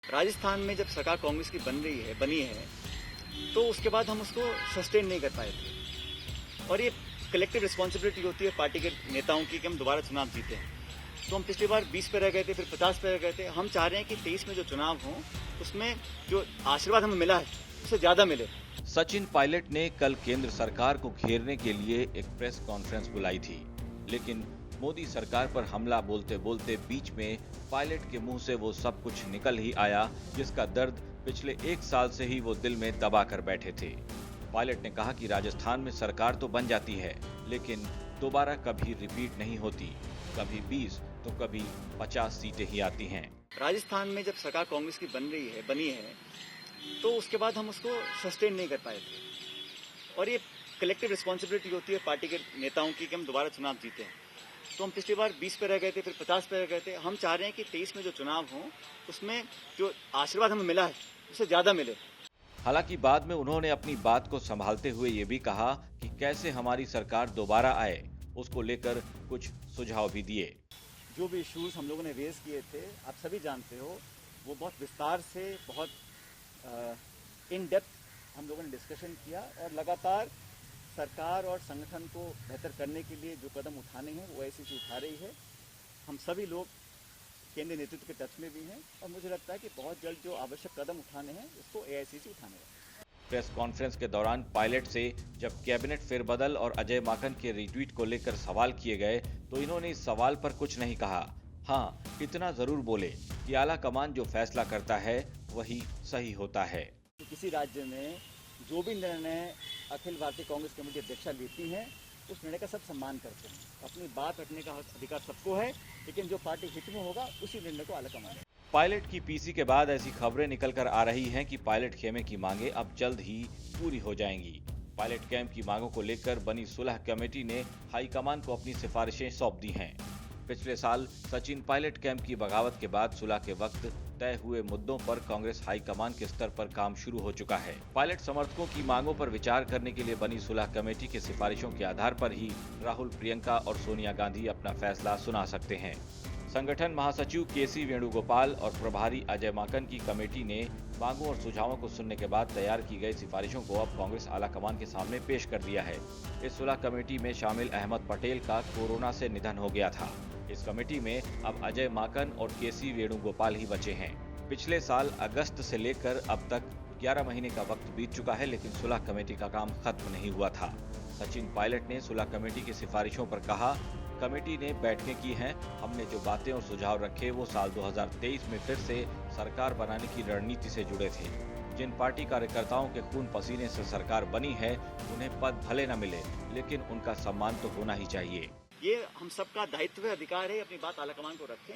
राजस्थान में जब सरकार कांग्रेस की बनी है, तो उसके बाद हम उसको सस्टेन नहीं कर पाए थे। और ये कलेक्टिव रिस्पॉन्सिबिलिटी होती है पार्टी के नेताओं की कि हम दोबारा चुनाव जीते हैं। तो हम पिछली बार 20 पे रह गए थे, फिर 50 पे रह गए थे। हम चाह रहे हैं कि 23 में जो चुनाव हो, उसमें जो आशीर्वाद हमें मिला है, उससे ज्यादा मिले। सचिन पायलट ने कल केंद्र सरकार को घेरने के लिए एक प्रेस कॉन्फ्रेंस बुलाई थी, लेकिन मोदी सरकार पर हमला बोलते बोलते बीच में पायलट के मुंह से वो सब कुछ निकल ही आया जिसका दर्द पिछले 1 साल से ही वो दिल में दबा कर बैठे थे। पायलट ने कहा कि राजस्थान में सरकार तो बन जाती है, लेकिन दोबारा कभी रिपीट नहीं होती। कभी 20 तो कभी 50 सीटें ही आती हैं। राजस्थान में जब सरकार कांग्रेस की बनी है, तो उसके बाद हम उसको सस्टेन नहीं कर पाए थे। और ये कलेक्टिव रिस्पॉन्सिबिलिटी होती है पार्टी के नेताओं की कि हम दोबारा चुनाव जीते हैं। तो हम पिछली बार 20 पे रह गए थे, फिर 50 पे रह गए थे। हम चाह रहे हैं कि 23 में जो चुनाव हो, उसमें जो आशीर्वाद हमें मिला है, उससे ज्यादा मिले। हालांकि बाद में उन्होंने अपनी बात को संभालते हुए ये भी कहा कि कैसे हमारी सरकार दोबारा आए, उसको लेकर कुछ सुझाव भी दिए। जो भी इश्यूज हम लोगों ने रेज किए थे, आप सभी जानते हो, वो बहुत विस्तार से, बहुत इन डेप्थ हम लोगों ने डिस्कशन किया और लगातार सरकार और संगठन को बेहतर करने के लिए जो कदम उठाने हैं वो एआईसीसी उठा रही है। हम सभी लोग केंद्रीय नेतृत्व के टच में भी हैं और मुझे लगता है कि बहुत जल्द जो आवश्यक कदम उठाने हैं उसको एआईसीसी उठाने हैं। प्रेस कॉन्फ्रेंस के दौरान पायलट से जब कैबिनेट फेरबदल और अजय माकन के रिट्वीट को लेकर सवाल किए गए तो इन्होंने इस सवाल पर कुछ नहीं कहा। हाँ, इतना जरूर बोले कि आला कमान जो फैसला करता है वही सही होता है। किसी राज्य में जो भी निर्णय अखिल भारतीय कांग्रेस कमेटी अध्यक्षा लेती हैं, उस निर्णय का सब सम्मान करते हैं। अपनी बात रखने का अधिकार सबको है, लेकिन जो पार्टी हित में होगा उसी निर्णय को आला कमान है। पायलट की पीसी के बाद ऐसी खबरें निकल कर आ रही हैं कि पायलट खेमे की मांगे अब जल्द ही पूरी हो जाएंगी। पायलट कैंप की मांगों को लेकर बनी सुलह कमेटी ने हाईकमान को अपनी सिफारिशें सौंप दी हैं। पिछले साल सचिन पायलट कैंप की बगावत के बाद सुलह के वक्त तय हुए मुद्दों पर कांग्रेस हाईकमान के स्तर पर काम शुरू हो चुका है। पायलट समर्थकों की मांगों पर विचार करने के लिए बनी सुलह कमेटी की सिफारिशों के आधार पर ही राहुल, प्रियंका और सोनिया गांधी अपना फैसला सुना सकते हैं। संगठन महासचिव केसी वेणुगोपाल और प्रभारी अजय माकन की कमेटी ने मांगों और सुझावों को सुनने के बाद तैयार की गई सिफारिशों को अब कांग्रेस आलाकमान के सामने पेश कर दिया है। इस सुलह कमेटी में शामिल अहमद पटेल का कोरोना से निधन हो गया था। इस कमेटी में अब अजय माकन और केसी वेणुगोपाल ही बचे हैं। पिछले साल अगस्त से लेकर अब तक 11 महीने का वक्त बीत चुका है, लेकिन सुलह कमेटी का काम खत्म नहीं हुआ था। सचिन पायलट ने सुलह कमेटी की सिफारिशों पर कहा, कमेटी ने बैठकें की हैं, हमने जो बातें और सुझाव रखे वो साल 2023 में फिर से सरकार बनाने की रणनीति से जुड़े थे। जिन पार्टी कार्यकर्ताओं के खून पसीने से सरकार बनी है, उन्हें पद भले न मिले, लेकिन उनका सम्मान तो होना ही चाहिए। ये हम सबका दायित्व है, अधिकार है, अपनी बात आलाकमान को रखें।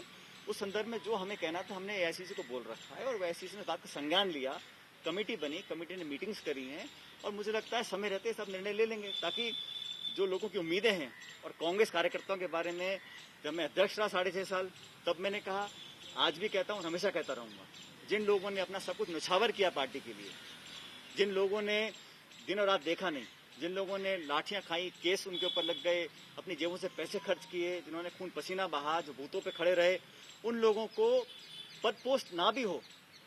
उस संदर्भ में जो हमें कहना था, हमने एआईसीसी को बोल रखा है और एआईसीसी ने बात का संज्ञान लिया। कमेटी बनी, कमेटी ने मीटिंग्स करी हैं और मुझे लगता है समय रहते सब निर्णय ले लेंगे, ताकि जो लोगों की उम्मीदें हैं। और कांग्रेस कार्यकर्ताओं के बारे में जब मैं अध्यक्ष रहा 6.5 साल, तब मैंने कहा, आज भी कहता हूँ, हमेशा कहता रहूंगा, जिन लोगों ने अपना सब कुछ न्यौछावर किया पार्टी के लिए, जिन लोगों ने दिन और रात देखा नहीं, जिन लोगों ने लाठियां खाई, केस उनके ऊपर लग गए, अपनी जेबों से पैसे खर्च किए, जिन्होंने खून पसीना बहा, जो बूथों पे खड़े रहे, उन लोगों को पद पोस्ट ना भी हो,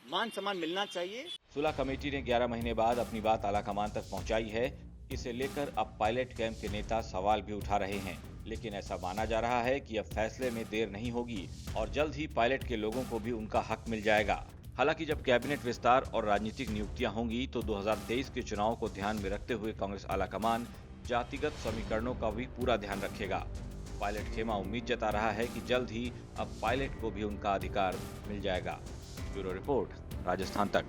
मान सम्मान मिलना चाहिए। सुलह कमेटी ने 11 महीने बाद अपनी बात आलाकमान तक पहुंचाई है। इसे लेकर अब पायलट कैंप के नेता सवाल भी उठा रहे हैं, लेकिन ऐसा माना जा रहा है कि अब फैसले में देर नहीं होगी और जल्द ही पायलट के लोगों को भी उनका हक मिल जाएगा। हालांकि जब कैबिनेट विस्तार और राजनीतिक नियुक्तियां होंगी तो 2023 के चुनाव को ध्यान में रखते हुए कांग्रेस आलाकमान जातिगत समीकरणों का भी पूरा ध्यान रखेगा। पायलट खेमा उम्मीद जता रहा है कि जल्द ही अब पायलट को भी उनका अधिकार मिल जाएगा। ब्यूरो रिपोर्ट, राजस्थान तक।